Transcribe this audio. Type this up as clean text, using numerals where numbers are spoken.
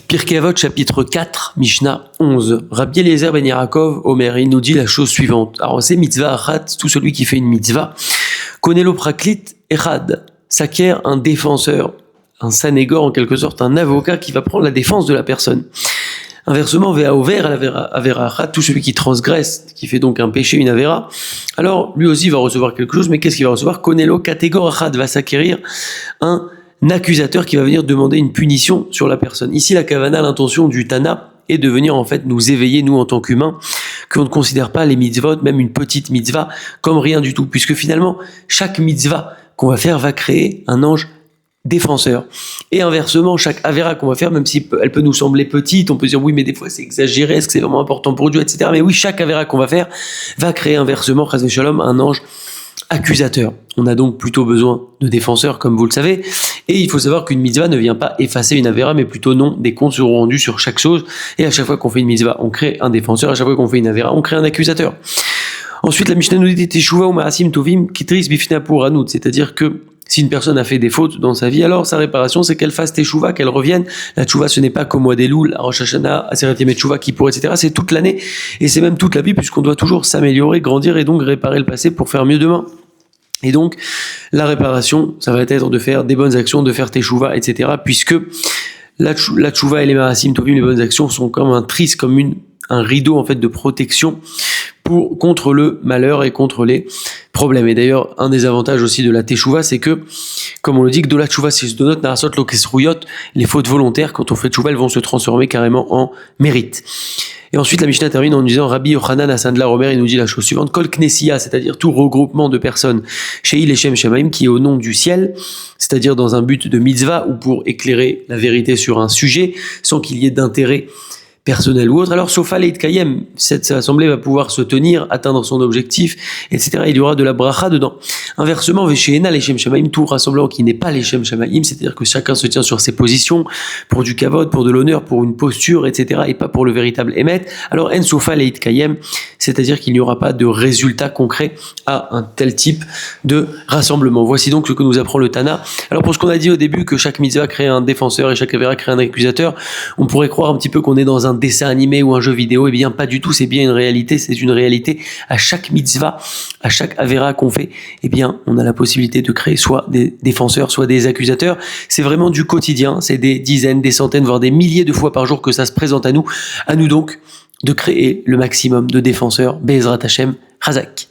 Pirkei Avot, chapitre 4, Mishnah 11. Rabbi Eliezer ben Yaakov, Omer, il nous dit la chose suivante. Alors, c'est mitzvah achat, tout celui qui fait une mitzvah. Konelo praklit echad, s'acquiert un défenseur, un sanégor en quelque sorte, un avocat qui va prendre la défense de la personne. Inversement, vea over avera achat, tout celui qui transgresse, qui fait donc un péché, une avera, alors lui aussi va recevoir quelque chose, mais qu'est-ce qu'il va recevoir? Konelo kategor achat va s'acquérir un accusateur qui va venir demander une punition sur la personne. Ici, la kavana, l'intention du Tana est de venir en fait nous éveiller, nous en tant qu'humains, qu'on ne considère pas les mitzvot, même une petite mitzvah, comme rien du tout, puisque finalement, chaque mitzvah qu'on va faire va créer un ange défenseur. Et inversement, chaque avera qu'on va faire, même si elle peut nous sembler petite, on peut dire oui, mais des fois c'est exagéré, est-ce que c'est vraiment important pour Dieu, etc. Mais oui, chaque avera qu'on va faire va créer inversement, chas v'shalom, un ange accusateur. On a donc plutôt besoin de défenseurs, comme vous le savez, et il faut savoir qu'une mitzvah ne vient pas effacer une avera, mais plutôt non, des comptes seront rendus sur chaque chose, et à chaque fois qu'on fait une mitzvah, on crée un défenseur, à chaque fois qu'on fait une avera, on crée un accusateur. Ensuite, la Mishnah nous dit Teshuva ou Maasim Tovim Kitris Bifna pour Hanout, c'est-à-dire que si une personne a fait des fautes dans sa vie, alors sa réparation, c'est qu'elle fasse teshuva, qu'elle revienne. La teshuva, ce n'est pas qu'au mois d'Elul, à Rosh Hashanah, à Aseret Yemei Teshuva, Kippour, etc. C'est toute l'année, et c'est même toute la vie, puisqu'on doit toujours s'améliorer, grandir, et donc réparer le passé pour faire mieux demain. Et donc, la réparation, ça va être de faire des bonnes actions, de faire teshuva, etc. Puisque la teshuva et les marasim tovim, les bonnes actions, sont comme un tris, comme un rideau en fait de protection contre le malheur et contre les problèmes. Et d'ailleurs, un des avantages aussi de la teshuva, c'est que, comme on le dit, que de la teshuva, si je donne narasot lokesruyot, les fautes volontaires, quand on fait teshuva, elles vont se transformer carrément en mérite. Et ensuite, la Mishnah termine en nous disant Rabbi Yochanan Asandla Omer, il nous dit la chose suivante Kol Knessia, c'est-à-dire tout regroupement de personnes chez Il Shem Shamaim, qui est au nom du ciel, c'est-à-dire dans un but de mitzvah ou pour éclairer la vérité sur un sujet, sans qu'il y ait d'intérêt personnel ou autre. Alors, Sofa Leit Kayem, cette assemblée va pouvoir se tenir, atteindre son objectif, etc. Il y aura de la bracha dedans. Inversement, Vesheena Leshem Shamaim, tout rassemblement qui n'est pas Leshem Shamaim, c'est-à-dire que chacun se tient sur ses positions pour du kavod, pour de l'honneur, pour une posture, etc. et pas pour le véritable émet. Alors, En Sofa Leit Kayem, c'est-à-dire qu'il n'y aura pas de résultat concret à un tel type de rassemblement. Voici donc ce que nous apprend le Tana. Alors, pour ce qu'on a dit au début, que chaque mitzvah crée un défenseur et chaque avera crée un accusateur, on pourrait croire un petit peu qu'on est dans un dessin animé ou un jeu vidéo. Eh bien, pas du tout, c'est bien une réalité, c'est une réalité. À chaque mitzvah, à chaque avera qu'on fait, eh bien, on a la possibilité de créer soit des défenseurs, soit des accusateurs. C'est vraiment du quotidien, c'est des dizaines, des centaines, voire des milliers de fois par jour que ça se présente à nous. À nous donc de créer le maximum de défenseurs. Be'ezrat Hashem, Chazak.